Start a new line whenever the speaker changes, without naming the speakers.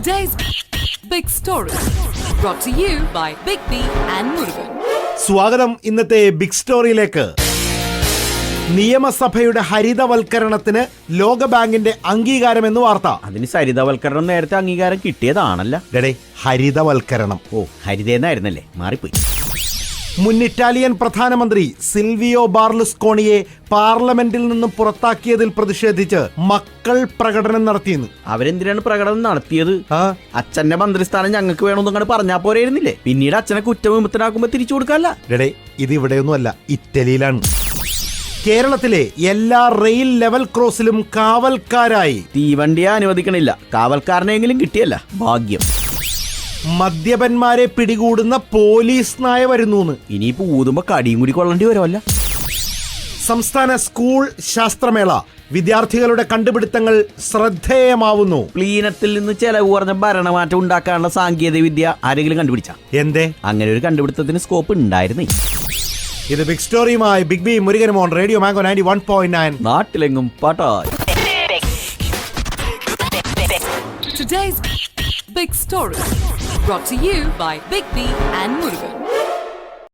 Today's big story brought to you by Big B and Murugan.
സ്വാഗതം ഇന്നത്തെ big സ്റ്റോറിയിലേക്ക്. നിയമസഭയുടെ ഹരിതവൽക്കരണത്തിന് ലോകബാങ്കിന്റെ അംഗീകാരം എന്ന് വാർത്ത.
അതിന് ഹരിതവൽക്കരണം നേരത്തെ അംഗീകാരം കിട്ടിയതാണല്ലോ.
ഹരിതവൽക്കരണം
ഹരിതേന്നായിരുന്നല്ലേ, മാറിപ്പോയി.
മുൻ ഇറ്റാലിയൻ പ്രധാനമന്ത്രി സിൽവിയോ ബാർലുസ്കോണിയെ പാർലമെന്റിൽ നിന്നും പുറത്താക്കിയതിൽ പ്രതിഷേധിച്ച് മക്കൾ പ്രകടനം നടത്തിയെന്ന്.
അവരെന്തിനാണ് പ്രകടനം നടത്തിയത്? അച്ഛന്റെ മന്ത്രിസ്ഥാനം ഞങ്ങൾക്ക് വേണമെന്നങ്ങനെ പറഞ്ഞാ പോരായിരുന്നില്ലേ? പിന്നീട് അച്ഛനെ കുറ്റവിമുക്തനാക്കുമ്പോ തിരിച്ചു കൊടുക്കാല്ല.
ഇത് ഇവിടെയൊന്നുമല്ല, ഇറ്റലിയിലാണ്. കേരളത്തിലെ എല്ലാ റെയിൽ ലെവൽ ക്രോസിലും കാവൽക്കാരായി.
തീവണ്ടിയെ അനുവദിക്കണില്ല, കാവൽക്കാരനെങ്കിലും കിട്ടിയല്ല, ഭാഗ്യം.
മദ്യപന്മാരെ പിടികൂടുന്ന പോലീസ് നായ വരുന്നു.
ഇനിയിപ്പോ ഊതുമ്പോ കടിയും കൂടി കൊള്ളേണ്ടി വരുമല്ല.
സംസ്ഥാന സ്കൂൾ ശാസ്ത്രമേള, വിദ്യാർത്ഥികളുടെ കണ്ടുപിടുത്തങ്ങൾ ശ്രദ്ധേയമാവുന്നു.
പ്ലീനത്തിൽ നിന്ന് ചെലവ് കുറഞ്ഞ ഭരണമാറ്റം ഉണ്ടാക്കാനുള്ള സാങ്കേതിക വിദ്യ ആരെങ്കിലും കണ്ടുപിടിച്ച?
എന്തേ
അങ്ങനെ ഒരു കണ്ടുപിടുത്തത്തിന് സ്കോപ്പ് ഉണ്ടായിരുന്നേ.
ഇത് ബിഗ് സ്റ്റോറിയുമായി ബിഗ് ബി മുരുകൻ മോൻ, റേഡിയോ മാംഗോ 91.9.
നാട്ടിലെങ്ങും പാട്ടായി.
Today's big story brought to you by Big B and Murugan.